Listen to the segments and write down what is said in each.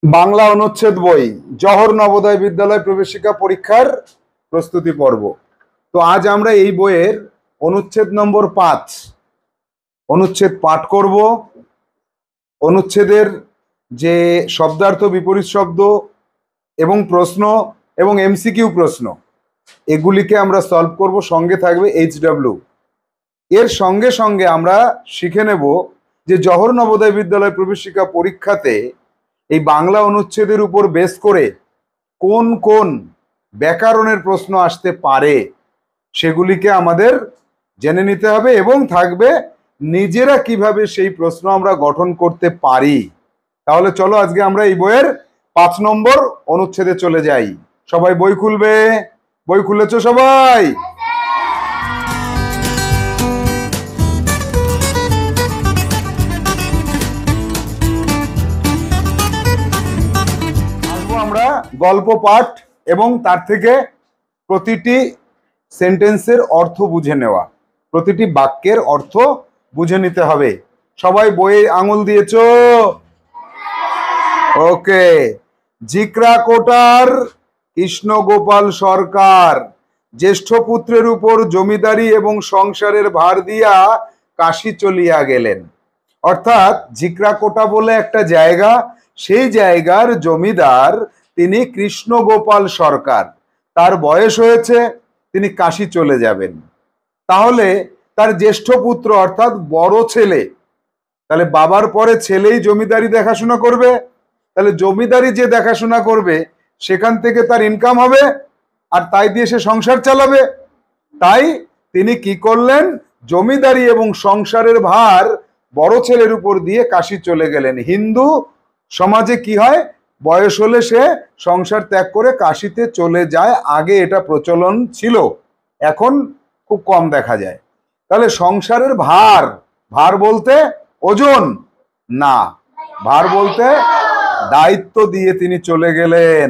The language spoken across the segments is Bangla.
বাংলা অনুচ্ছেদ বই জওহর নবোদয় বিদ্যালয় প্রবেশিকা পরীক্ষার প্রস্তুতি পর্ব। তো আজ আমরা এই বইয়ের অনুচ্ছেদ নম্বর 5 অনুচ্ছেদ পাঠ করব। অনুচ্ছেদের যে শব্দার্থ, বিপরীত শব্দ এবং প্রশ্ন এবং এমসিকিউ প্রশ্ন, এগুলিকে আমরা সলভ করব। সঙ্গে থাকবে HW। এর সঙ্গে সঙ্গে আমরা শিখে নেব যে জওহর নবোদয় বিদ্যালয় প্রবেশিকা পরীক্ষাতে এই বাংলা অনুচ্ছেদের উপর বেস করে কোন কোন ব্যাকরণের প্রশ্ন আসতে পারে সেগুলিকে আমাদের জেনে নিতে হবে, এবং থাকবে নিজেরা কিভাবে সেই প্রশ্ন আমরা গঠন করতে পারি। তাহলে চলো আজকে আমরা এই বইয়ের 5 নম্বর অনুচ্ছেদে চলে যাই। সবাই বই খুলবে? বই খুলেছো সবাই? আমরা গল্প পাঠ এবং তার থেকে প্রতিটি সেন্টেন্সের অর্থ বুঝে নেওয়া, প্রতিটি বাক্যের অর্থ বুঝে নিতে হবে। সবাই বইয়ে আঙুল দিয়েছো? ওকে। জিক্রাকোটার কৃষ্ণগোপাল সরকার জ্যেষ্ঠ পুত্রের উপর জমিদারি এবং সংসারের ভার দিয়া কাশী চলিয়া গেলেন। অর্থাৎ জিক্রাকোটা বলে একটা জায়গা, সেই জায়গার জমিদার তিনি কৃষ্ণগোপাল সরকার। তার বয়স হয়েছে, তিনি কাশী চলে যাবেন। তাহলে তার জ্যেষ্ঠ পুত্র অর্থাৎ বড় ছেলে, তাহলে বাবার পরে ছেলেই জমিদারি দেখাশোনা করবে। তাহলে জমিদারি যে দেখাশোনা করবে সেখান থেকে তার ইনকাম হবে, আর তাই দিয়ে সে সংসার চালাবে। তাই তিনি কি করলেন? জমিদারি এবং সংসারের ভার বড় ছেলের উপর দিয়ে কাশী চলে গেলেন। হিন্দু সমাজে কি হয়, বয়স হলে সে সংসার ত্যাগ করে কাশীতে চলে যায়। আগে এটা প্রচলন ছিল, এখন খুব কম দেখা যায়। তাহলে সংসারের ভার, ভার বলতে ওজন না, ভার বলতে দায়িত্ব দিয়ে তিনি চলে গেলেন।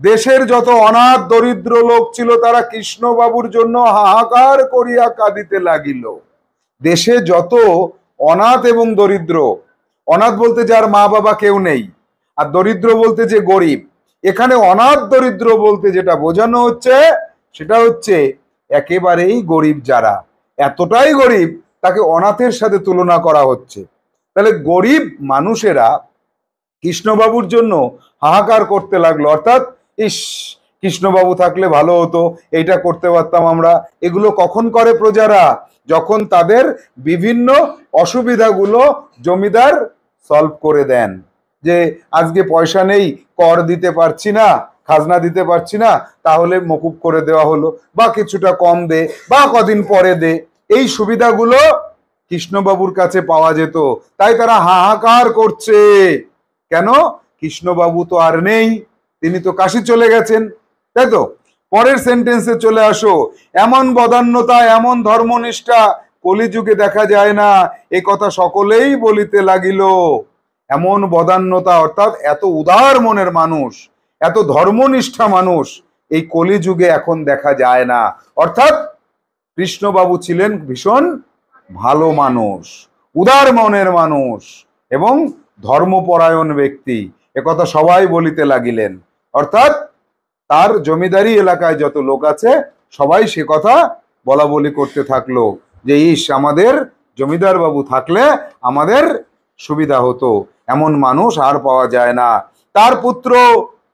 দেশের যত অনাথ দরিদ্র লোক ছিল তারা কৃষ্ণবাবুর জন্য হাহাকার করিয়া কাঁদিতে লাগিল। দেশে যত অনাথ এবং দরিদ্র, অনাথ বলতে যার মা বাবা কেউ নেই, আর দরিদ্র বলতে যে গরিব। এখানে অনাথ দরিদ্র বলতে যেটা বোঝানো হচ্ছে সেটা হচ্ছে একেবারেই গরিব। যারা এতটাই গরিব তাকে অনাথের সাথে তুলনা করা হচ্ছে। তাহলে গরিব মানুষেরা কৃষ্ণবাবুর জন্য হাহাকার করতে লাগলো, অর্থাৎ ইস, কৃষ্ণবাবু থাকলে ভালো হতো, এইটা করতে পারতাম আমরা। এগুলো কখন করে প্রজারা? যখন তাদের বিভিন্ন অসুবিধাগুলো জমিদার সলভ করে দেন। যে আজকে পয়সা নেই, কর দিতে পারছি না, খাজনা দিতে পারছি না, তাহলে মকুব করে দেওয়া হলো, বা কিছুটা কম দে, বা কদিন পরে দে। এই সুবিধাগুলো কৃষ্ণবাবুর কাছে পাওয়া যেত। তাই তারা হাহাকার করছে। কেন? কৃষ্ণবাবু তো আর নেই, তিনি তো কাশী চলে গেছেন, তাই তো? পরের সেন্টেন্সে চলে আসো। এমন বদান্যতা, এমন ধর্মনিষ্ঠা কলিযুগে দেখা যায় না, এ কথা সকলেই বলিতে লাগিল। এমন বদান্যতা অর্থাৎ এত উদার মনের মানুষ, এত ধর্মনিষ্ঠা মানুষ এই কলিযুগে এখন দেখা যায় না। অর্থাৎ কৃষ্ণবাবু ছিলেন ভীষণ ভালো মানুষ, উদার মনের মানুষ এবং ধর্মপরায়ণ ব্যক্তি, একথা সবাই বলিতে লাগিলেন। অর্থাৎ তার জমিদারি এলাকায় যত লোক আছে সবাই সে কথা বলা বলি করতে থাকলো যে ইস, আমাদের জমিদার বাবু থাকলে আমাদের সুবিধা হতো, এমন মানুষ আর পাওয়া যায় না। তার পুত্র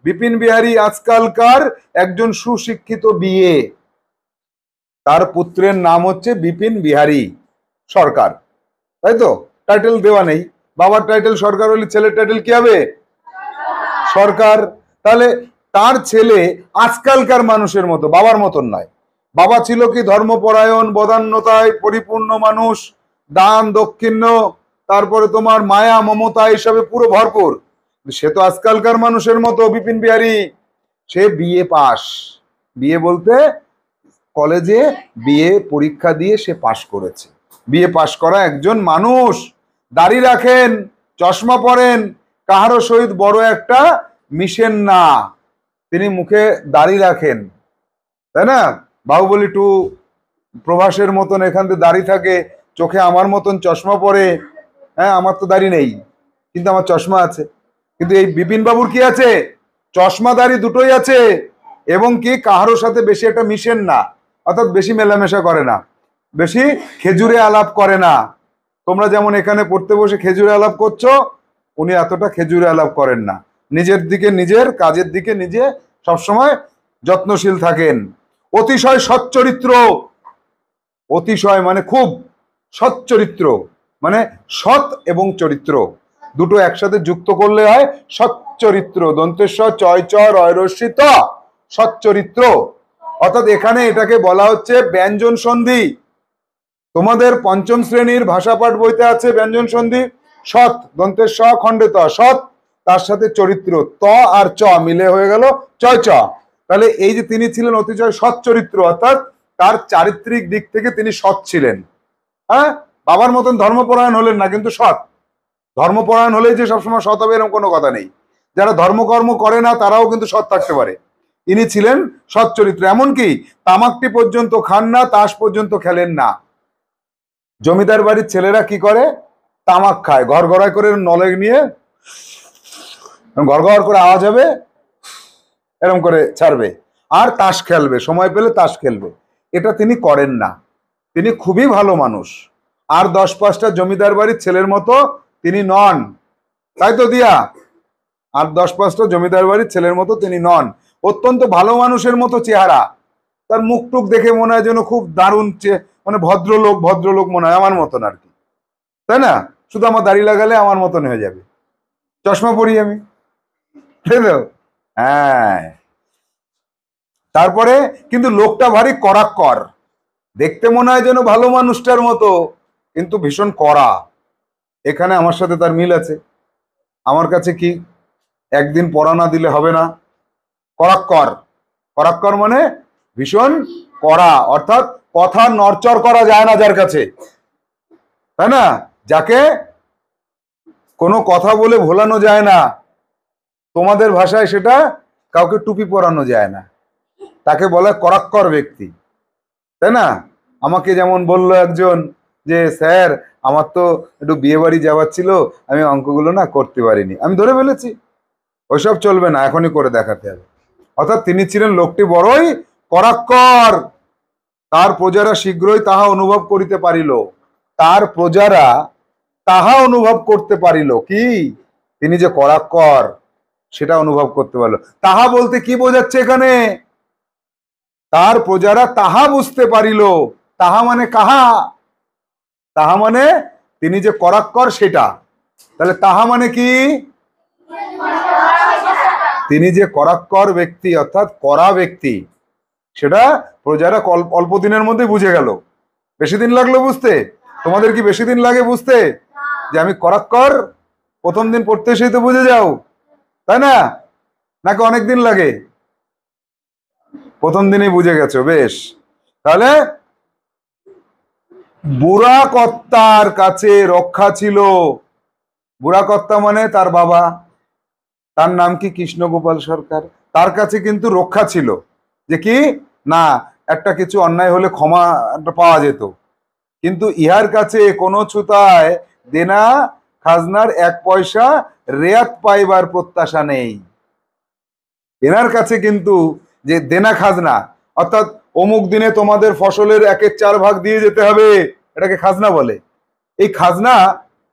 বিপিন বিহারী আজকালকার একজন সুশিক্ষিত বিয়ে। তার পুত্রের নাম হচ্ছে বিপিন বিহারী সরকার, তাই তো? টাইটেল দেওয়া নেই। বাবার টাইটেল সরকার হলে ছেলের টাইটেল কি হবে? সরকার। তাহলে তার ছেলে আজকালকার মানুষের মতো, বাবার মতন নয়। বাবা ছিল কি ধর্মপরায়ণ, বদান্যতায় পরিপূর্ণ মানুষ, দান দক্ষিণ্য, তারপরে তোমার মায়া মমতা হিসাবে পুরো ভরপুর। সে তো আজকালকার মানুষের মতো বিপিন বিহারী। সে বিএ পাস, বিএ বলতে কলেজে বিএ পরীক্ষা দিয়ে সে পাশ করেছে। বিএ পাশ করা একজন মানুষ, দাড়ি রাখেন, চশমা পরেন, কাহারও সহিত বড় একটা মিশেন না, তিনি মুখে দাড়ি রাখেন, তাই না? বাহুবলী 2 প্রভাসের মতন এখান থেকে দাড়ি থাকে, চোখে আমার মতন চশমা পরে। হ্যাঁ, আমার তো দাড়ি নেই কিন্তু আমার চশমা আছে। কিন্তু এই বিপিন বাবুর কি আছে? চশমাদারি দুটোই আছে, এবং কি কাহারোর সাথে বেশি একটা মিশেন না, অর্থাৎ বেশি মেলামেশা করে না, বেশি খেজুরে আলাপ করে না। তোমরা যেমন এখানে পড়তে বসে খেজুরে আলাপ করছো, উনি এতটা খেজুরে আলাপ করেন না। নিজের দিকে, নিজের কাজের দিকে নিজে সবসময় যত্নশীল থাকেন। অতিশয় সচ্চরিত্র, অতিশয় মানে খুব, সচ্চরিত্র মানে সৎ এবং চরিত্র দুটো একসাথে যুক্ত করলে হয় সচ্চরিত্র। দন্তেশ্ব চয় চ রয়রস্যি ত, সচ্চরিত্র। অর্থাৎ এখানে এটাকে বলা হচ্ছে ব্যঞ্জন সন্ধি। তোমাদের পঞ্চম শ্রেণীর ভাষাপাঠ বইতে আছে ব্যঞ্জন সন্ধি, সৎ দন্তের স খণ্ডে ত, সৎ তার সাথে চরিত্র, ত আর চ মিলে হয়ে গেল চয় চ। তাহলে এই যে তিনি ছিলেন অতিশয় সৎ চরিত্র, অর্থাৎ তার চারিত্রিক দিক থেকে তিনি সৎ ছিলেন। হ্যাঁ, বাবার মতন ধর্মপরায়ণ হলেন না, কিন্তু সৎ। ধর্মপরায়ণ হলেই যে সবসময় সৎ হবে এরকম কোনো কথা নেই। যারা ধর্মকর্ম করে না তারাও কিন্তু সৎ থাকতে পারে। ইনি ছিলেন সৎ চরিত্র। এমনকি তামাকটি পর্যন্ত খান না, তাস পর্যন্ত খেলেন না। জমিদার বাড়ির ছেলেরা কি করে? তামাক খায়, গড়গড়ায় করে নলে নিয়ে গড়গড় করে আওয়াজ হবে, এরকম করে ছাড়বে, আর তাস খেলবে, সময় পেলে তাস খেলবে। এটা তিনি করেন না। তিনি খুবই ভালো মানুষ। আর 10-5টা জমিদার বাড়ির ছেলের মতো তিনি নন, তাই তো দিয়া? আর 10-5টা জমিদার বাড়ির ছেলের মতো তিনি নন। অত্যন্ত ভালো মানুষের মতো চেহারা, তার মুখ টুক দেখে মনে হয় যেন খুব দারুণ, মানে ভদ্রলোক, ভদ্রলোক মনে হয়, আমার মতন আর কি, তাই না? শুধু আমার দাড়ি লাগালে আমার মতন হয়ে যাবে, চশমা পরি আমি, তাই তো? হ্যাঁ। তারপরে কিন্তু লোকটা ভারী কড়াক্কর, দেখতে মনে হয় যেন ভালো মানুষটার মতো, কিন্তু ভীষণ কড়া। এখানে আমার সাথে তার মিল আছে। আমার কাছে কি একদিন পড়া না দিলে হবে না? কড়াক্কর, কড়াক্কর মানে ভীষণ কড়া, অর্থাৎ কথা নড়চড় করা যায় না যার কাছে, তাই না? যাকে কোনো কথা বলে ভোলানো যায় না, তোমাদের ভাষায় সেটা কাউকে টুপি পরানো যায় না, তাকে বলে কড়াক্কর ব্যক্তি, তাই না? আমাকে যেমন বললো একজন যে স্যার আমার তো একটু বিয়ে বাড়ি যাওয়ার ছিল, আমি অঙ্কগুলো না করতে পারিনি, আমি ধরে ফেলেছি। ওইসব চলবে না, এখনই করে দেখাতে হবে। অর্থাৎ তিনি ছিলেন লোকটি বড়ই কড়াক্কর। তার প্রজারা শীঘ্রই তাহা অনুভব করিতে পারিল। তার প্রজারা তাহা অনুভব করতে পারিল কি? তিনি যে কড়াক্কর সেটা অনুভব করতে পারলো। তাহা বলতে কি বোঝাচ্ছে এখানে? তার প্রজারা তাহা বুঝতে পারিল। তাহা মানে কাহা? তাহা মানে তিনি যে কড়াক্কর সেটা। তাহলে তাহা মানে কি? তিনি যে কড়াক্কর ব্যক্তি, অর্থাৎ কড়া ব্যক্তি, সেটা প্রজারা অল্প দিনের মধ্যে বুঝে গেল। বেশি দিন লাগলো বুঝতে? তোমাদের কি বেশি দিন লাগে বুঝতে যে আমি কড়াক্কর? প্রথম দিন পড়তে এসেই তো বুঝে যাও, তাই না? নাকি অনেক দিন লাগে? প্রথম দিনই বুঝে গেছো, বেশ। তাহলে বুড়া কর্তার কাছে রক্ষা ছিল। বুড়া কর্তা মানে তার বাবা, তার নাম কি? কৃষ্ণগোপাল সরকার। তার কাছে কিন্তু রক্ষা ছিল, যে কি না একটা কিছু অন্যায় হলে ক্ষমা পাওয়া যেত। কিন্তু ইহার কাছে কোনো ছুতায় দেনা খাজনার 1 পয়সা রেয়াত পাইবার প্রত্যাশা নেই। এনার কাছে কিন্তু যে দেনা খাজনা, অর্থাৎ অমুক দিনে তোমাদের ফসলের 1/4 ভাগ দিয়ে যেতে হবে, এটাকে খাজনা বলে। এই খাজনা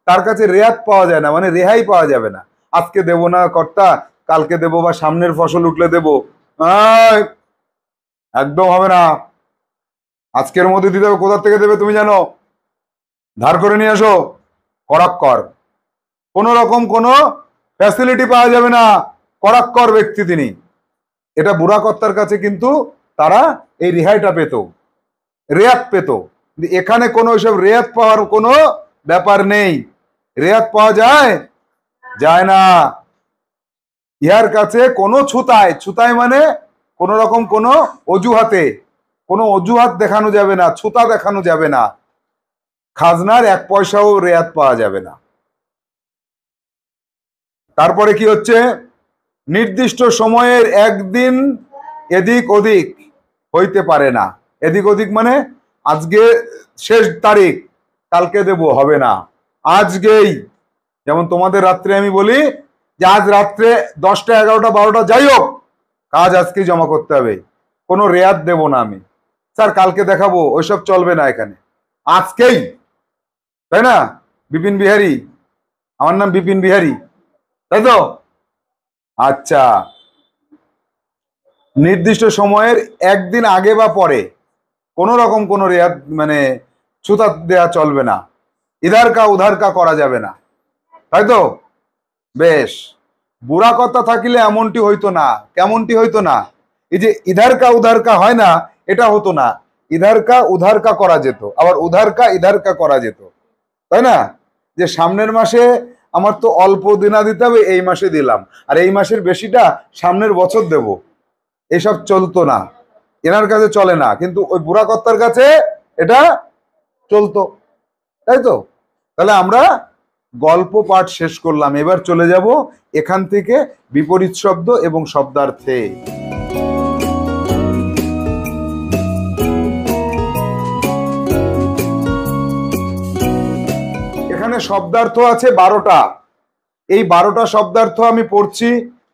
তার কাছে রেয়াত পাওয়া যায় না, মানে রেহাই পাওয়া যাবে না। আজকে দেবো না কর্তা, কালকে দেবো, বা সামনের ফসল উঠলে দেবো, একদম হবে না। আজকের মধ্যে দিতে হবে। কোথা থেকে দেবে তুমি জানো? ধার করে নিয়ে আসো। কড়াক্কর, কোন রকম কোনো ফ্যাসিলিটি পাওয়া যাবে না, কড়াক্কর ব্যক্তি তিনি। এটা বুড়া কর্তার কাছে কিন্তু তারা এই রেহাইটা পেত, রেয়াত পেত। এখানে কোনো ওইসব রেয়াত পাওয়ার কোনো ব্যাপার নেই। রেয়াত পাওয়া যায় যায় না। ইহার কাছে কোনো ছুতায়, ছুতায় মানে কোন রকম কোনো অজুহাতে, কোনো অজুহাত দেখানো যাবে না, ছুতা দেখানো যাবে না, খাজনার 1 পয়সাও রেয়াত পাওয়া যাবে না। তারপরে কি হচ্ছে? নির্দিষ্ট সময়ের একদিন এদিক ওদিক হইতে পারে না। এদিক ওদিক মানে আজকে শেষ তারিখ, কালকে দেব, হবে না, আজকেই। যেমন তোমাদের রাত্রে আমি বলি যে আজ রাত্রে 10টা 11টা 12টা যাই হোক কাজ আজকেই জমা করতে হবে, কোনো রেয়াত দেব না আমি, স্যার কালকে দেখাবো, ওইসব চলবে না এখানে, আজকেই, তাই না? বিপিন বিহারী, আমার নাম বিপিন বিহারী, তাই তো? আচ্ছা, নির্দিষ্ট সময়ের একদিন আগে বা পরে কোনো রকম কোনো রেয়াত মানে ছুতা দেয়া চলবে না, ইধার কা উধার কা করা যাবে না, তাই তো? বেশ, বুড়া কথা থাকিলে এমনটি হইতো না। কেমনটি হইতো না? এই যে ইধার কা উধার কা হয় না, এটা হতো না, ইধার কা উধার কা করা যেত, আবার উধার কা ইধার কা করা যেত, তাই না? যে সামনের মাসে আমার তো অল্প দিনা দিতে হবে, এই মাসে দিলাম, আর এই মাসের বেশিটা সামনের বছর দেব, এসব চলতো না, এনার কাছে চলে না, কিন্তু ওই বুড়া কর্তার কাছে এটা চলতো, তাই তো? তাহলে আমরা গল্প পাঠ শেষ করলাম, এবার চলে যাব এখান থেকে বিপরীত শব্দ এবং শব্দার্থে। এখানে শব্দার্থ আছে 12টা, এই 12টা শব্দার্থ আমি পড়ছি,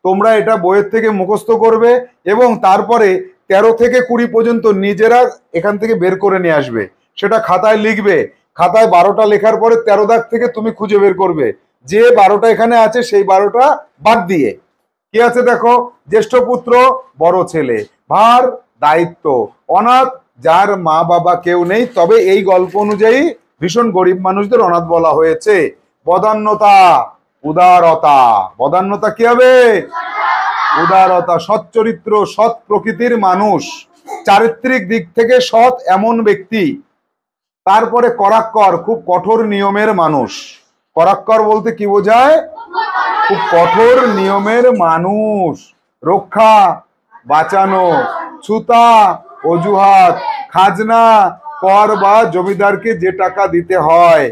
তোমরা এটা বইয়ের থেকে মুখস্থ করবে এবং তারপরে 13 থেকে 20 পর্যন্ত নিজেরা এখান থেকে বের করে নিয়ে আসবে, সেটা খাতায় লিখবে, খাতায় 12টা লেখার পরে 13 দাগ থেকে তুমি খুঁজে বের করবে যে 12টা এখানে আছে সেই 12টা বাদ দিয়ে কি আছে দেখো। জ্যেষ্ঠ পুত্র, বড় ছেলে, ভার দায়িত্ব, অনাথ যার মা বাবা কেউ নেই, তবে এই গল্প অনুযায়ী ভীষণ গরিব মানুষদের অনাথ বলা হয়েছে। বদান্যতা, উদারতা, বদান্যতা কি হবে? উদারতা, সৎ চরিত্র, সৎ প্রকৃতির মানুষ, চারিত্রিক দিক থেকে সৎ এমন ব্যক্তি। তারপরে করাক্কর, খুব কঠোর নিয়মের মানুষ। করাক্কর বলতে কি বোঝায়? খুব কঠোর নিয়মের মানুষ। রক্ষা, বাঁচানো। ছুতা, অজুহাত। খাজনা, কর বা জমিদারকে যে টাকা দিতে হয়।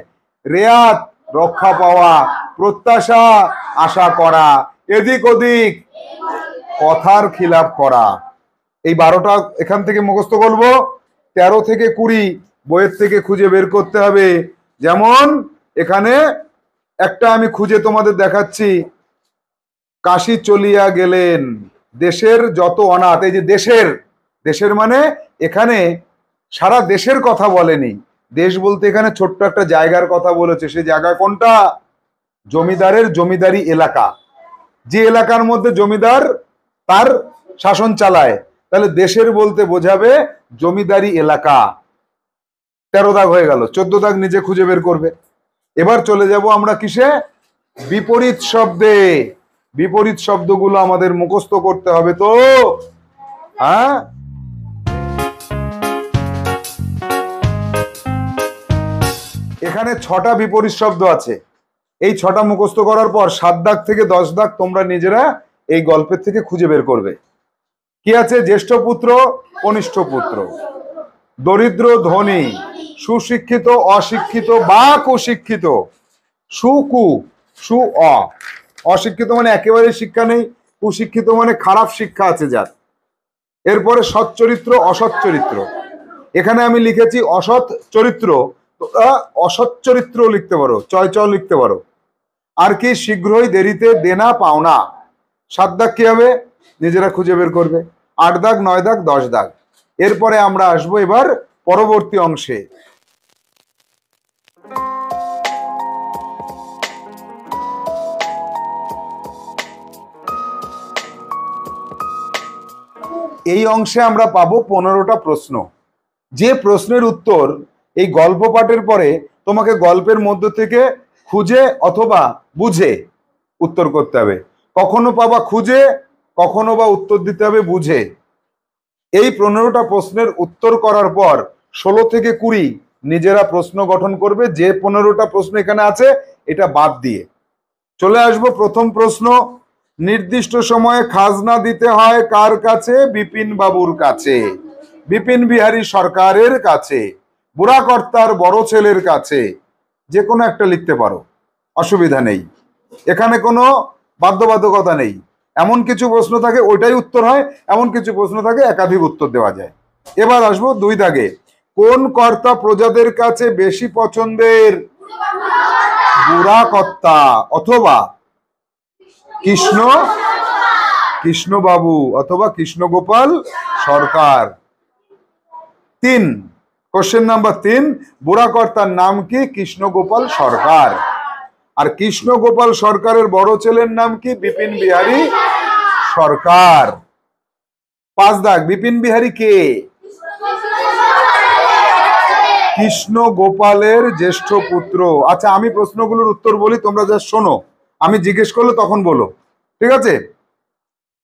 রেয়াত, রক্ষা পাওয়া। প্রত্যাশা, আশা করা। এদিক ওদিক, কথার খিলাপ করা। এই 12টা এখান থেকে মুখস্থ করবো। 13 থেকে 20 বইয়ের থেকে খুঁজে বের করতে হবে। যেমন এখানে একটা আমি খুঁজে তোমাদের দেখাচ্ছি। কাশী চলিয়া গেলেন, দেশের যত অনাথ, এই যে দেশের, দেশের মানে এখানে সারা দেশের কথা বলেনি, দেশ বলতে এখানে ছোট্ট একটা জায়গার কথা বলেছে। সেই জায়গা কোনটা? জমিদারের জমিদারি এলাকা, যে এলাকার মধ্যে জমিদার তার শাসন চালায়, তাহলে দেশের বলতে বোঝাবে জমিদারি এলাকা। 13 দাগ হয়ে গেল, 14 দাগ নিজে খুঁজে বের করবে। এবার চলে যাব আমরা কিসে? বিপরীত শব্দে। বিপরীত শব্দগুলো আমাদের মুখস্থ করতে হবে তো, হ্যাঁ? এখানে 6টা বিপরীত শব্দ আছে। এই 6টা মুখস্থ করার পর 7 দাগ থেকে 10 দাগ তোমরা নিজেরা এই গল্পের থেকে খুঁজে বের করবে। কি আছে? জ্যেষ্ঠ পুত্র, কনিষ্ঠ পুত্র, দরিদ্র ধনী, সুশিক্ষিত অশিক্ষিত বা কুশিক্ষিত, সুকু সু অ, অশিক্ষিত মানে একেবারে শিক্ষা নেই, কুশিক্ষিত মানে খারাপ শিক্ষা আছে যার। এরপরে সৎ চরিত্র, অসৎ চরিত্র। এখানে আমি লিখেছি অসৎ চরিত্র, অসৎ চরিত্র লিখতে পারো, চয় চ লিখতে পারো। আর কি? শীঘ্রই দেরিতে দেনা পাওনা। 7 দাগ কি হবে? নিজেরা খুঁজে বের করবে। 8 দাগ 9 দাগ 10 দাগ। এরপরে আমরা আসবো এবার পরবর্তী অংশে। এই অংশে আমরা পাবো 15টা প্রশ্ন, যে প্রশ্নের উত্তর এই গল্প পাঠের পরে তোমাকে গল্পের মধ্য থেকে খুঁজে অথবা বুঝে উত্তর করতে হবে। কখনো পাবা খুঁজে, কখনো বা উত্তর দিতে হবে বুঝে। এই 15টা প্রশ্নের উত্তর করার পর 16 থেকে 20 নিজেরা প্রশ্ন গঠন করবে, যে 15টা প্রশ্ন এখানে আছে এটা বাদ দিয়ে। চলে আসবো প্রথম প্রশ্ন। নির্দিষ্ট সময়ে খাজনা দিতে হয় কার কাছে? বিপিন বাবুর কাছে, বিপিন বিহারী সরকারের কাছে, বুড়া কর্তার বড় ছেলের কাছে। যে কোনো একটা লিখতে পারো, অসুবিধা নেই, এখানে কোনো বাধ্যবাধকতা নেই। এমন কিছু প্রশ্ন থাকে ওইটাই উত্তর হয়, এমন কিছু প্রশ্ন থাকে একাধিক উত্তর দেওয়া যায়। এবার আসবো 2 দাগে। কোন কর্তা প্রজাদের কাছে বেশি পছন্দের? বুড়া কর্তা, অথবা কৃষ্ণ কৃষ্ণবাবু অথবা কৃষ্ণগোপাল সরকার। 3, কোশ্চেন নাম্বার 3, বুড়া কর্তার নাম কি? কৃষ্ণগোপাল সরকার। আর কৃষ্ণগোপাল সরকারের বড় ছেলের নাম কি? বিপিন বিহারী সরকার। 5 দাগ, বিপিন বিহারী কে? কৃষ্ণ গোপালের জ্যেষ্ঠ পুত্র। আচ্ছা, আমি প্রশ্নগুলোর উত্তর বলি, তোমরা যা শোনো, আমি জিজ্ঞেস করলে তখন বলো, ঠিক আছে?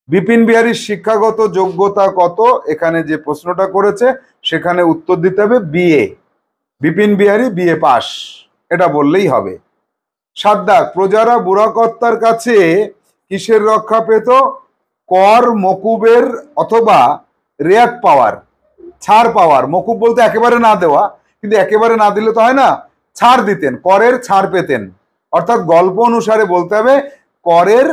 বিপিন বিহারীর শিক্ষাগত যোগ্যতা কত? এখানে যে প্রশ্নটা করেছে সেখানে উত্তর দিতে হবে BA. Bipin Bihari BA pass, এটা বললেই হবে। 7 দাগ, প্রজারা বুড়াকর্তার কাছে কিসের রক্ষা পেত? কর মকুবের অথবা রেয়াত পাওয়ার, ছাড় পাওয়ার। মকুব বলতে একেবারে না দেওয়া, কিন্তু একেবারে না দিলে তো হয় না, ছাড় দিতেন, করের ছাড় পেতেন। অর্থাৎ গল্প অনুসারে বলতে হবে করের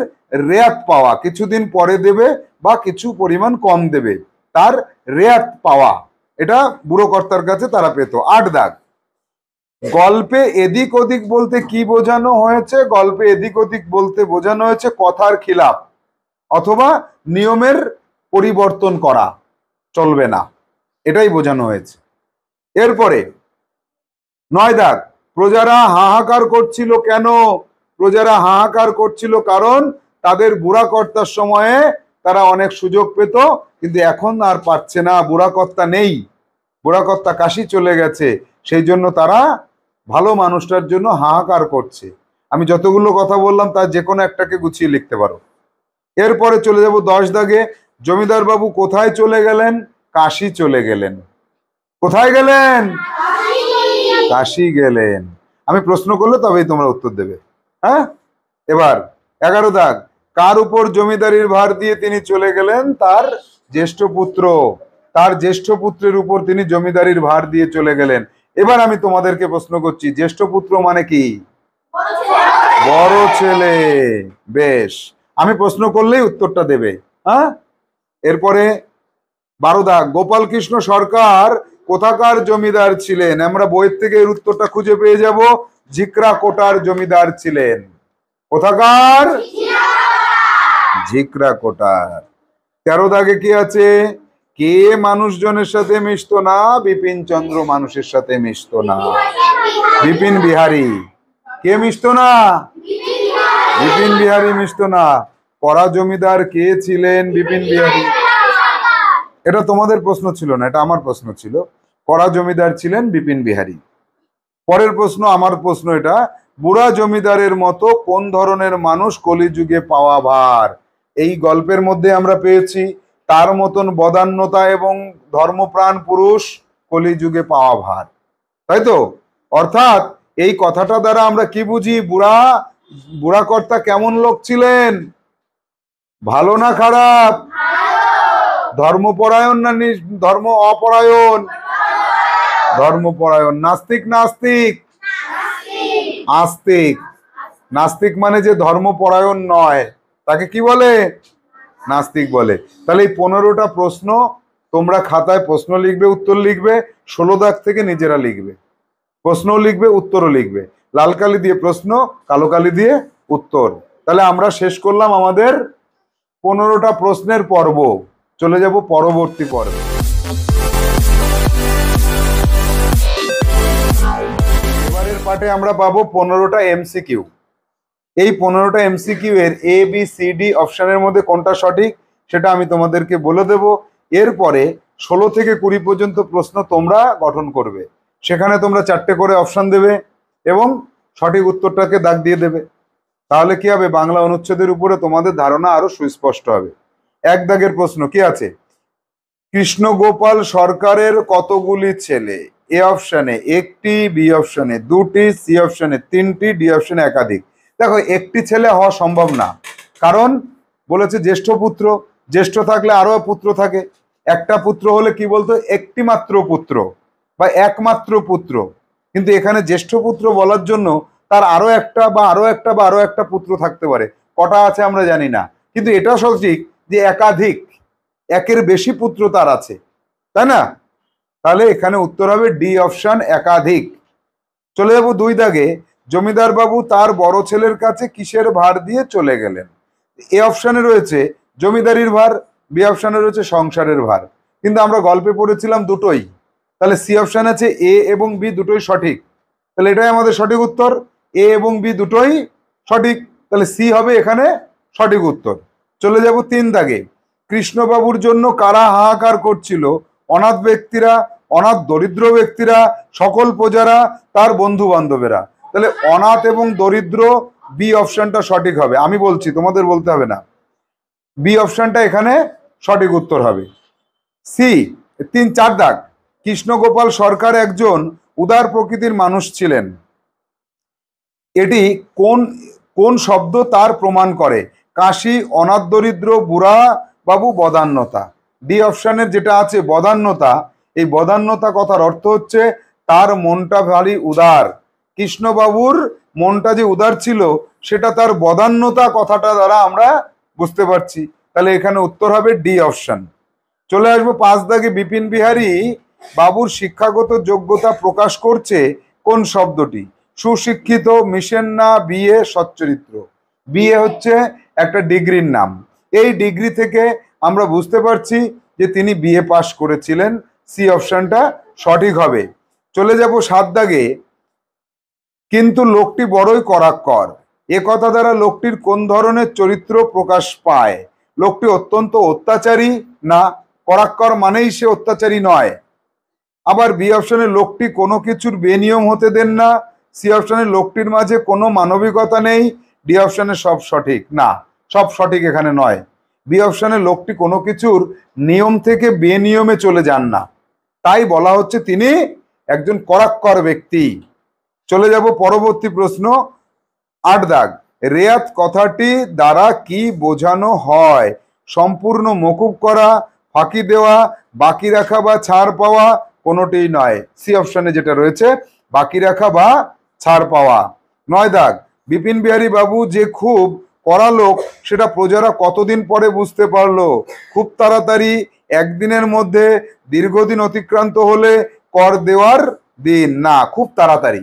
রেয়াত পাওয়া, কিছুদিন পরে দেবে বা কিছু পরিমাণ কম দেবে, তার রেয়াত পাওয়া, এটা বুড়ো কর্তার কাছে তারা পেত। 8 দাগ, গল্পে এদিক ওদিক বলতে কি বোঝানো হয়েছে? গল্পে এদিক ওদিক বলতে বোঝানো হয়েছে কথার খিলাফ অথবা নিয়মের পরিবর্তন করা চলবে না, এটাই বোঝানো হয়েছে। এরপরে 9 দাগ, প্রজারা হাহাকার করছিল কেন? প্রজারা হাহাকার করছিল কারণ তাদের বুড়া কর্তার সময়ে তারা অনেক সুযোগ পেত, কিন্তু এখন আর পাচ্ছে না, বুড়া কর্তা নেই, বুড়া কর্তা কাশি চলে গেছে, সেই জন্য তারা ভালো মানুষটার জন্য হাহাকার করছে। আমি যতগুলো কথা বললাম তার যে কোনো একটাকে গুছিয়ে লিখতে পারো। এরপরে চলে যাব 10 দাগে, জমিদার বাবু কোথায় চলে গেলেন? কাশি চলে গেলেন। কোথায় গেলেন? কাশি গেলেন। আমি প্রশ্ন করলে তবেই তোমরা উত্তর দেবে, হ্যাঁ? এবার 11 দাগ, কার উপর জমিদারির ভার দিয়ে তিনি চলে গেলেন? তার জ্যেষ্ঠ পুত্র, তার জ্যেষ্ঠ পুত্রের উপর তিনি জমিদারির ভার দিয়ে চলে গেলেন। এবার আমি তোমাদেরকে প্রশ্ন করছি, জ্যেষ্ঠ পুত্র মানে কি? বড় ছেলে। বেশ, আমি প্রশ্ন করলেই উত্তরটা দেবে, হ্যাঁ? এরপরে 12 দাগ, গোপাল কৃষ্ণ সরকার কোথাকার জমিদার ছিলেন? আমরা বইয়ের থেকে এর উত্তরটা খুঁজে পেয়ে যাব, ঝিকরা কোটার জমিদার ছিলেন। কোথাকার? ঝিকরা কোটার। 13 দাগে কি আছে? কে মানুষজনের সাথে মিশতো না? বিপিন চন্দ্র মানুষের সাথে মিশতো না। বিপিন বিহারী। কে মিশতো না? বিপিন বিহারী মিশতো না। কড়া জমিদার কে ছিলেন? বিপিন বিহারী। এটা তোমাদের প্রশ্ন ছিল না, এটা আমার প্রশ্ন ছিল। কড়া জমিদার ছিলেন বিপিন বিহারী। পরের প্রশ্ন আমার প্রশ্ন, এটা বুড়া জমিদারের মতো কোন ধরনের মানুষ কলিযুগে পাওয়া ভার? এই গল্পের মধ্যে আমরা পেয়েছি তার মতন বদান্যতা এবং ধর্মপ্রাণ পুরুষ কলিযুগে পাওয়া ভার, তাই তো? অর্থাৎ এই কথাটা দ্বারা আমরা কি বুঝি? বুড়া কর্তা কেমন লোক ছিলেন? ভালো না খারাপ? ধর্মপরায়ণ না ধর্ম অপরায়ণ? ধর্মপরায়ণ। নাস্তিক না আস্তিক? আস্তিক। নাস্তিক মানে যে ধর্মপরায়ণ নয়, তাকে কি বলে? নাস্তিক বলে। তাহলে এই 15টা প্রশ্ন তোমরা খাতায় প্রশ্ন লিখবে, উত্তর লিখবে, 16 দাগ থেকে নিজেরা লিখবে, প্রশ্নও লিখবে উত্তরও লিখবে, লাল কালি দিয়ে প্রশ্ন, কালো কালি দিয়ে উত্তর। তাহলে আমরা শেষ করলাম আমাদের 15টা প্রশ্নের পর্ব। চলে যাব পরবর্তী পর্বে। এবারের পাঠে আমরা পাবো 15টা এমসিকিউ। এই 15টা এমসিকিউ এর এ বি সি ডি অপশনের মধ্যে কোনটা সঠিক সেটা আমি তোমাদেরকে বলে দেব। এরপরে 16 থেকে 20 পর্যন্ত প্রশ্ন তোমরা গঠন করবে, সেখানে তোমরা 4টে করে অপশন দেবে এবং সঠিক উত্তরটাকে দাগ দিয়ে দেবে। তাহলে কি হবে? বাংলা অনুচ্ছেদের উপরে তোমাদের ধারণা আরো সুস্পষ্ট হবে। 1 দাগের প্রশ্ন কি আছে? কৃষ্ণগোপাল সরকারের কতগুলি ছেলে? এ অপশনে 1টি, বি অপশনে 2টি, সি অপশনে 3টি, ডি অপশনে একাধিক। দেখো, একটি ছেলে হওয়া সম্ভব না, কারণ বলেছে জ্যেষ্ঠ পুত্র, জ্যেষ্ঠ থাকলে আরো পুত্র থাকে। একটা পুত্র হলে কি বলতো? একটি মাত্র পুত্র বা একমাত্র পুত্র, কিন্তু এখানে জ্যেষ্ঠ পুত্র বলার জন্য তার আরো একটা বা আরো একটা বা আরো একটা পুত্র থাকতে পারে। কটা আছে আমরা জানি না, কিন্তু এটা সঠিক যে একাধিক, একের বেশি পুত্র তার আছে, তাই না? তাহলে এখানে উত্তর হবে ডি অপশন, একাধিক। চলে যাব 2 দাগে, জমিদার বাবু তার বড় ছেলের কাছে কিসের ভার দিয়ে চলে গেলেন? এ অপশানে রয়েছে জমিদারির ভার, বি অপশানে রয়েছে সংসারের ভার, কিন্তু আমরা গল্পে পড়েছিলাম দুটোই, তাহলে সি অপশান আছে এ এবং বি দুটোই সঠিক, তাহলে এটাই আমাদের সঠিক উত্তর, এ এবং বি দুটোই সঠিক, তাহলে সি হবে এখানে সঠিক উত্তর। চলে যাব 3 দাগে। কৃষ্ণবাবুর জন্য কারা হাহাকার করছিল? অনাথ ব্যক্তিরা, অনাথ দরিদ্র ব্যক্তিরা, সকল প্রজারা, তার বন্ধু বান্ধবেরা। তাহলে অনাথ এবং দরিদ্র, বি অপশনটা সঠিক হবে, আমি বলছি, তোমাদের বলতে হবে না, বি অপশনটা এখানে সঠিক উত্তর হবে। সি 4 দাগ। কৃষ্ণগোপাল সরকার একজন উদার প্রকৃতির মানুষ ছিলেন, এটি কোন কোন শব্দ তার প্রমাণ করে? কাশী, অনাথ দরিদ্র, বুড়া বাবু, বদান্যতা। ডি অপশনের যেটা আছে বদান্যতা, এই বদান্যতা কথার অর্থ হচ্ছে তার মনটা ভারী উদার। কৃষ্ণবাবুর মনটা যে উদার ছিল সেটা তার বদান্যতা কথাটা দ্বারা আমরা বুঝতে পারছি, তাহলে এখানে উত্তর হবে ডি অপশন। চলে আসবো 5 দাগে। বিপিন বিহারী বাবুর শিক্ষাগত যোগ্যতা প্রকাশ করছে কোন শব্দটি? সুশিক্ষিত, মিশেন না, বিএ, সচ্চরিত্র। বিএ হচ্ছে একটা ডিগ্রির নাম, এই ডিগ্রি থেকে আমরা বুঝতে পারছি যে তিনি বিএ পাস করেছিলেন, সি অপশনটা সঠিক হবে। চলে যাব 7 দাগে। কিন্তু লোকটি বড়ই কড়াক্কর, এ কথা দ্বারা লোকটির কোন ধরনের চরিত্র প্রকাশ পায়? লোকটি অত্যন্ত অত্যাচারী, না, কড়াক্কর মানেই সে অত্যাচারী নয়। আবার বি অপশনে লোকটি কোনো কিছুর বেনিয়ম হতে দেন না, সি অপশনে লোকটির মাঝে কোনো মানবিকতা নেই, ডি অপশনে সব সঠিক, না, সব সঠিক এখানে নয়। বি অপশনে লোকটি কোনো কিছুর নিয়ম থেকে বেনিয়মে চলে যান না, তাই বলা হচ্ছে তিনি একজন কড়াক্কর ব্যক্তি। চলে যাব পরবর্তী প্রশ্ন, 8 দাগ। রেয়াত কথাটি দ্বারা কি বোঝানো হয়? সম্পূর্ণ মকুব করা, ফাঁকি দেওয়া, বাকি রাখা বা ছাড় পাওয়া, কোনোটিই নয়। সি অপশনে যেটা রয়েছে বাকি রাখা বা ছাড় পাওয়া। 9 দাগ। বিপিন বিহারী বাবু যে খুব কড়া লোক সেটা প্রজারা কতদিন পরে বুঝতে পারলো? খুব তাড়াতাড়ি, একদিনের মধ্যে, দীর্ঘদিন অতিক্রান্ত হলে, কর দেওয়ার দিন। না, খুব তাড়াতাড়ি,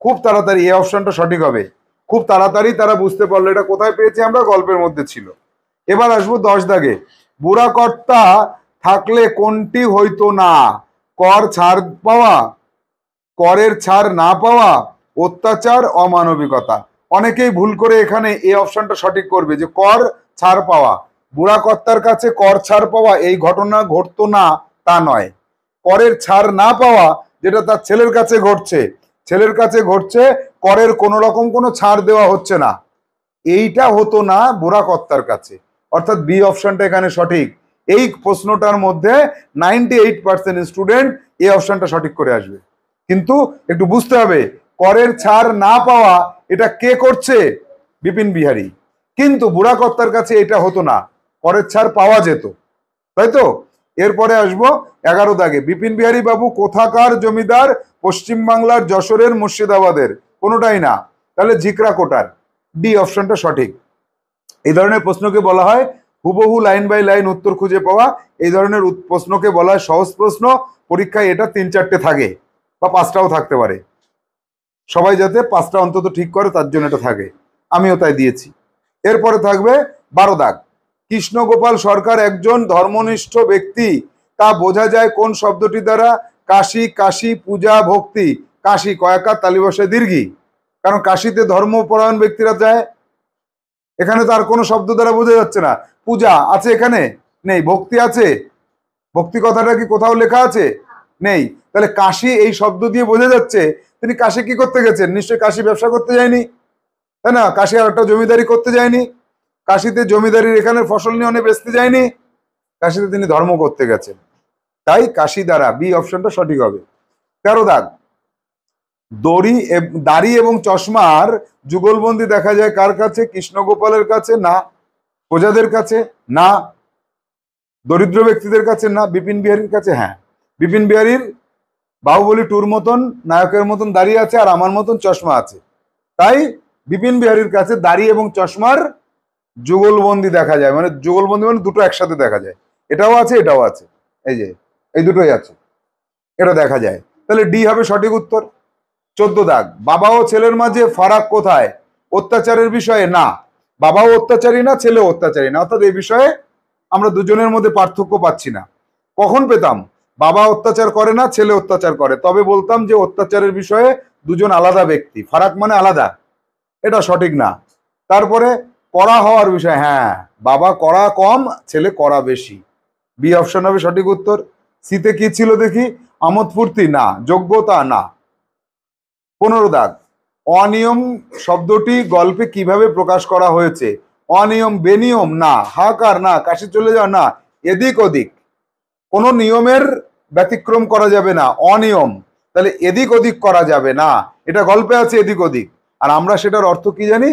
খুব তাড়াতাড়ি, এই অপশনটা সঠিক হবে। খুব তাড়াতাড়ি তারা বুঝতে পারলো। এটা কোথায় পেয়েছি আমরা? গল্পের মধ্যে ছিল। এবার আসবো 10 দাগে। বুড়া কর্তা থাকলে কোনটি হইতো না? কর ছাড় পাওয়া, করের ছাড় না পাওয়া, অত্যাচার, অমানবিকতা। অনেকেই ভুল করে এখানে এই অপশনটা সঠিক করবে যে কর ছাড় পাওয়া। বুড়া কর্তার কাছে কর ছাড় পাওয়া এই ঘটনা ঘটতো না তা নয়, করের ছাড় না পাওয়া যেটা তার ছেলের কাছে ঘটছে, ছেলের কাছে ঘটছে, করের কোনো রকম কোনো ছাড় দেওয়া হচ্ছে না, এইটা হতো না বুড়া কর্তার কাছে, অর্থাৎ বি অপশনটা এখানে সঠিক। এই প্রশ্নটার মধ্যে 98% স্টুডেন্ট এই অপশনটা সঠিক করে আসবে, কিন্তু একটু বুঝতে হবে করের ছাড় না পাওয়া এটা কে করছে? বিপিন বিহারী, কিন্তু বুড়া কর্তার কাছে এটা হতো না, করের ছাড় পাওয়া যেত, তাই তো। এরপরে আসবো 11 দাগে। বিপিন বিহারী বাবু কোথাকার জমিদার? পশ্চিম বাংলার, যশোরের, মুর্শিদাবাদের, কোনোটাই না, তাহলে ঝিকরা কোটার, ডি অপশনটা সঠিক। এই ধরনের প্রশ্নকে বলা হয় হুবহু লাইন বাই লাইন উত্তর খুঁজে পাওয়া, এই ধরনের প্রশ্নকে বলা হয় সহজ প্রশ্ন। পরীক্ষায় এটা 3-4টে থাকে বা 5টাও থাকতে পারে, সবাই যাতে 5টা অন্তত ঠিক করে তার জন্য এটা থাকে, আমিও তাই দিয়েছি। এরপরে থাকবে 12 দাগ। কৃষ্ণগোপাল সরকার একজন ধর্মনিষ্ঠ ব্যক্তি, তা বোঝা যায় কোন শব্দটি দ্বারা? কাশী, কাশী, পূজা, ভক্তি। কাশী কয়াকার তালি বসায় দীর্ঘি, কারণ কাশীতে ধর্মপরায়ণ ব্যক্তিরা যায়, এখানে তো আর কোনো শব্দ দ্বারা বোঝা যাচ্ছে না। পূজা আছে এখানে? নেই। ভক্তি আছে? ভক্তি কথাটা কি কোথাও লেখা আছে? নেই। তাহলে কাশী এই শব্দ দিয়ে বোঝা যাচ্ছে তিনি কাশী কি করতে গেছেন? নিশ্চয়ই কাশী ব্যবসা করতে যায়নি, তাই না? কাশী আর একটা জমিদারি করতে যায়নি, কাশীতে জমিদারির এখানে ফসল নিয়ে অনেক বেচতে যায়নি, কাশীতে তিনি ধর্ম করতে গেছেন, তাই কাশী দ্বারা, বি অপশনটা সঠিক হবে। 13 দাগ। দাড়ি এবং চশমার যুগলবন্দি দেখা যায় কার কাছে? কৃষ্ণগোপালের কাছে, না। প্রজাদের কাছে, না। দরিদ্র ব্যক্তিদের কাছে, না। বিপিন বিহারীর কাছে, হ্যাঁ। বিপিন বিহারীর বাহুবলী টুর মতন নায়কের মতন দাঁড়িয়ে আছে আর আমার মতন চশমা আছে, তাই বিপিন বিহারীর কাছে দাড়ি এবং চশমার যুগলবন্দি দেখা যায়, মানে যুগলবন্দি মানে দুটো একসাথে দেখা যায়, এটাও আছে এটাও আছে, এই যে এই দুটোই আছে, এটা দেখা যায়, তাহলে ডি হবে সঠিক উত্তর। 14 দাগ। বাবা ও ছেলের মাঝে ফারাক কোথায়? অত্যাচারের বিষয়ে, না। বাবাও অত্যাচারী না, ছেলেও অত্যাচারী না, অর্থাৎ এই বিষয়ে আমরা দুজনের মধ্যে পার্থক্য পাচ্ছি না। কখন পেতাম? বাবা অত্যাচার করে না, ছেলে অত্যাচার করে, তবে বলতাম যে অত্যাচারের বিষয়ে দুজন আলাদা ব্যক্তি, ফারাক মানে আলাদা, এটা সঠিক না। তারপরে কড়া হওয়ার বিষয়, হ্যাঁ বাবা কড়া কম, ছেলে কড়া বেশি, বি অপশন হবে সঠিক উত্তর। সিতে কি ছিল দেখি? আমোদ ফুর্তি না, যোগ্যতা না। 15 দাগ, অনিয়ম শব্দটি গল্পে কিভাবে প্রকাশ করা হয়েছে? অনিয়ম, বেনিয়ম না, হাহাকার না, কাশি চলে যাওয়া না, এদিক ওদিক, কোনো নিয়মের ব্যতিক্রম করা যাবে না, অনিয়ম, তাহলে এদিক ওদিক করা যাবে না, এটা গল্পে আছে এদিক ওদিক, আর আমরা সেটার অর্থ কি জানি?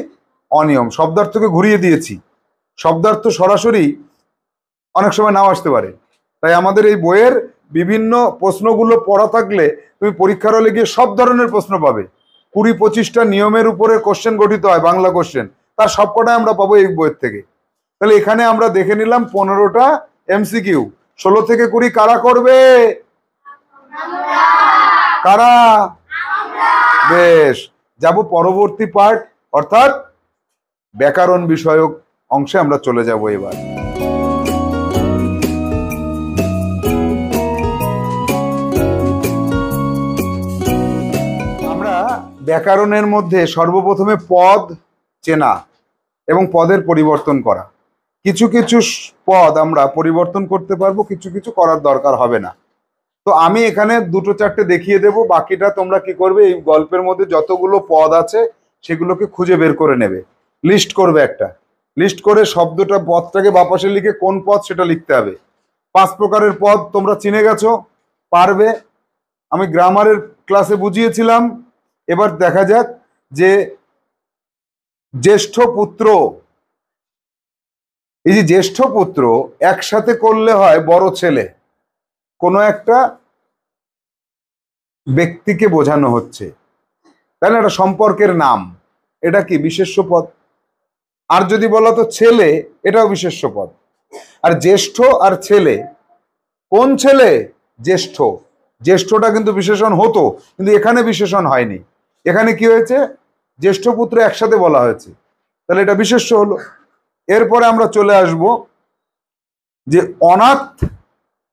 অনিয়ম। শব্দার্থকে ঘুরিয়ে দিয়েছি, শব্দার্থ সরাসরি অনেক সময় নাও আসতে পারে। তাই আমাদের এই বইয়ের বিভিন্ন প্রশ্নগুলো পড়া থাকলে তুমি পরীক্ষার হলে গিয়ে সব ধরনের প্রশ্ন পাবে। 20-25টা নিয়মের উপরে কোশ্চেন গঠিত হয়, বাংলা কোশ্চেন, তার সবকটাই আমরা পাবো এই বইয়ের থেকে। তাহলে এখানে আমরা দেখে নিলাম 15টা এমসিকিউ। 16 থেকে 20 কারা করবে? কারা? বেশ, যাব পরবর্তী পার্ট, অর্থাৎ ব্যাকরণ বিষয়ক অংশে আমরা চলে যাব এবার। আমরা ব্যাকরণের মধ্যে সর্বপ্রথমে পদ চেনা এবং পদের পরিবর্তন করা। কিছু কিছু পদ আমরা পরিবর্তন করতে পারবো, কিছু কিছু করার দরকার হবে না। তো আমি এখানে 2-4টে দেখিয়ে দেব, বাকিটা তোমরা কি করবে? এই গল্পের মধ্যে যতগুলো পদ আছে সেগুলোকে খুঁজে বের করে নেবে, লিস্ট করবে, একটা লিস্ট করে শব্দটা, পদটাকে বাপাশে লিখে কোন পদ সেটা লিখতে হবে। 5 প্রকারের পদ তোমরা চিনে গেছো, পারবে। আমি গ্রামারের ক্লাসে বুঝিয়েছিলাম। এবার দেখা যাক যে জ্যেষ্ঠ পুত্র, এই যে জ্যেষ্ঠ পুত্র একসাথে করলে হয় বড় ছেলে, কোনো একটা ব্যক্তিকে বোঝানো হচ্ছে, তাই না? একটা সম্পর্কের নাম, এটা কি? বিশেষ্য পদ। আর যদি বলো তো ছেলে, এটাও বিশেষ্য পদ। আর জ্যেষ্ঠ আর ছেলে, কোন ছেলে? জ্যেষ্ঠ। জ্যেষ্ঠটা কিন্তু বিশেষণ হতো, কিন্তু এখানে বিশেষণ হয়নি। এখানে কি হয়েছে? জ্যেষ্ঠ পুত্র একসাথে বলা হয়েছে, তাহলে এটা বিশেষ্য হলো। এরপরে আমরা চলে আসব যে অনাথ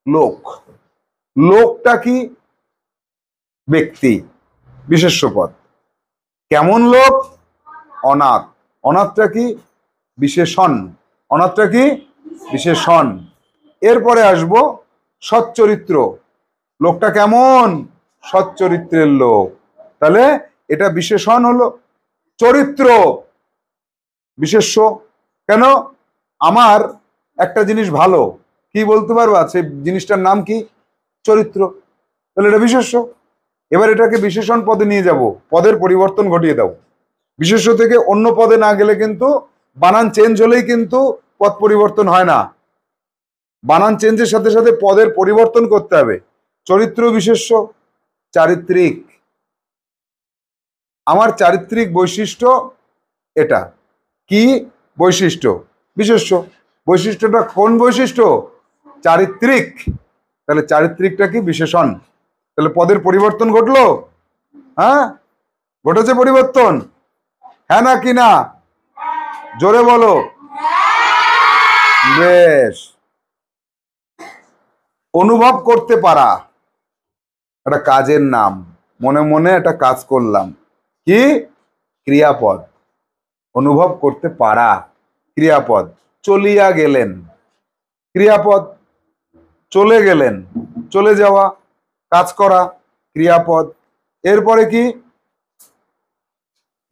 লোক, লোকটা কি? ব্যক্তি, বিশেষ্য পদ। কেমন লোক? অনাথ। অনাথটা কি? বিশেষণ। অনাথটা কি? বিশেষণ। এরপরে আসব সচ্চরিত্র, লোকটা কেমন? সচ্চরিত্রের লোক, তাহলে এটা বিশেষণ হলো। চরিত্র বিশেষ্য। কেন? আমার একটা জিনিস ভালো, কি বলতে পারবা? সেই জিনিসটার নাম কি? চরিত্র, তাহলে এটা বিশেষ্য। এবার এটাকে বিশেষণ পদে নিয়ে যাব, পদের পরিবর্তন ঘটিয়ে দাও। বিশেষ্য থেকে অন্য পদে না গেলে কিন্তু, বানান চেঞ্জ হলেই কিন্তু পদ পরিবর্তন হয় না, বানান চেঞ্জের সাথে সাথে পদের পরিবর্তন করতে হবে। চরিত্র বিশেষ্য। চারিত্রিক, আমার চারিত্রিক বৈশিষ্ট্য এটা, কি বৈশিষ্ট্য? বিশেষ্য। বৈশিষ্ট্যটা কোন বৈশিষ্ট্য? চারিত্রিক, তাহলে চারিত্রিকটা কি? বিশেষণ। তাহলে পদের পরিবর্তন ঘটলো? হ্যাঁ, ঘটেছে পরিবর্তন, হ্যাঁ না কি না? জোরে বলো। বেশ। অনুভব করতে পারা একটা কাজের নাম, মনে মনে একটা কাজ করলাম, কি? ক্রিয়াপদ। অনুভব করতে পারা ক্রিয়াপদ। চলিয়া গেলেন ক্রিয়াপদ, চলে গেলেন, চলে যাওয়া, কাজ করা, ক্রিয়াপদ। এরপরে কি?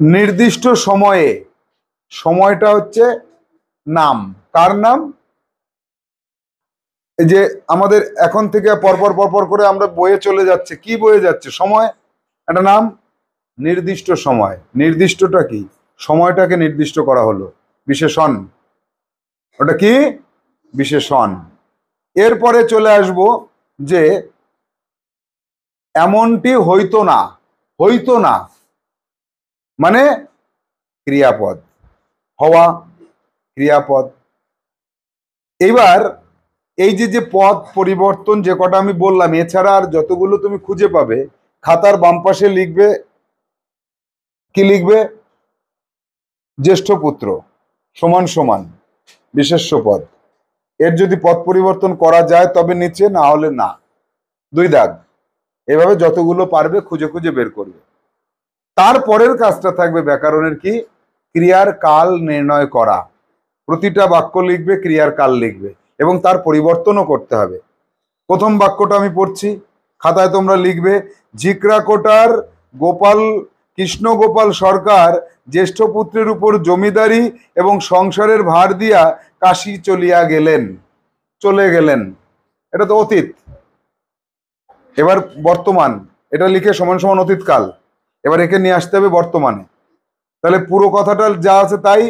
নির্দিষ্ট সময়ে, সময়টা হচ্ছে নাম, কার নাম? এই যে আমাদের এখন থেকে পরপর পরপর করে আমরা বয়ে চলে যাচ্ছে, কি বয়ে যাচ্ছে? সময়, একটা নাম। নির্দিষ্ট সময়, নির্দিষ্টটা কি? সময়টাকে নির্দিষ্ট করা হলো, বিশেষণ। ওটা কি? বিশেষণ। এরপরে চলে আসব যে এমনটি হইতো না, হইতো না মানে ক্রিয়াপদ, হওয়া ক্রিয়াপদ। এইবার এই যে যে পদ পরিবর্তন যে কটা আমি বললাম, এছাড়া আর যতগুলো তুমি খুঁজে পাবে, খাতার বাম পাশে লিখবে, কি লিখবে? জ্যেষ্ঠ পুত্র, সমান সমান বিশেষ্য পদ, এর যদি পদ পরিবর্তন করা যায় তবে নিচে, না হলে না। 2 দাগ। এভাবে যতগুলো পারবে খুঁজে খুঁজে বের করবে। তারপরের কাজটা থাকবে ব্যাকরণের কি, ক্রিয়ার কাল নির্ণয় করা। প্রতিটা বাক্য লিখবে, ক্রিয়ার কাল লিখবে এবং তার পরিবর্তনও করতে হবে। প্রথম বাক্যটা আমি পড়ছি, খাতায় তোমরা লিখবে। ঝিকরাকোটার কৃষ্ণ গোপাল সরকার জ্যেষ্ঠ পুত্রের উপর জমিদারি এবং সংসারের ভার দিয়া কাশী চলিয়া গেলেন। চলে গেলেন, এটা তো অতীত। এবার বর্তমান, এটা লিখে সমান সমান অতীতকাল। এবার একে নিয়ে আসতে হবে বর্তমানে। তাহলে পুরো কথাটা যা আছে তাই,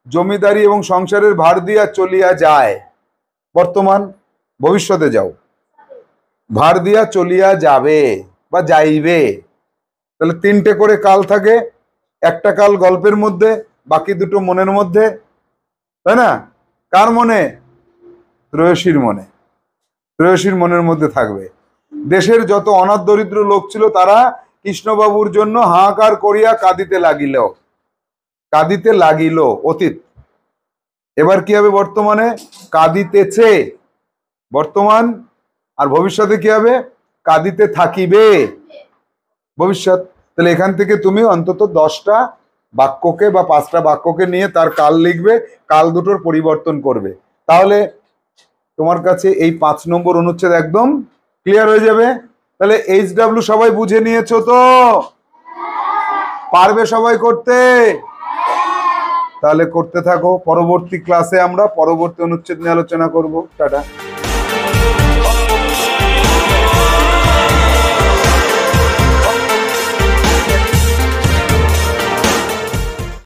জমিদারি এবং সংসারের ভার দিয়া চলিয়া যায়, বর্তমান। ভবিষ্যতে যাও, ভার দিয়া চলিয়া যাবে বা যাইবে। তাহলে 3টে করে কাল থাকে, একটা কাল গল্পের মধ্যে, বাকি 2টো মনের মধ্যে, তাই না? কার মনে? ত্রয়সীর মনে। ত্রয়সীর মনের মধ্যে থাকবে। দেশের যত অনাথ দরিদ্র লোক ছিল তারা কৃষ্ণবাবুর জন্য হাহাকার করিয়া কাঁদিতে লাগিল। কাঁদিতে লাগিল, অতীত। এবার কি হবে বর্তমানে? কাঁদিতেছে, বর্তমান। আর ভবিষ্যতে কি হবে? কাঁদিতে থাকিবে, ভবিষ্যৎ। তাহলে এখান থেকে তুমি অন্তত 10টা বাক্যকে বা 5টা বাক্যকে নিয়ে তার কাল লিখবে, কাল দুটোর পরিবর্তন করবে। তাহলে তোমার কাছে এই 5 নম্বর অনুচ্ছেদ একদম ক্লিয়ার হয়ে যাবে। তাহলে HW সবাই বুঝে নিয়েছো তো? পারবে সবাই করতে? তাহলে করতে থাকো। পরবর্তী ক্লাসে আমরা পরবর্তী অনুচ্ছেদ নিয়ে আলোচনা করব। টাটা।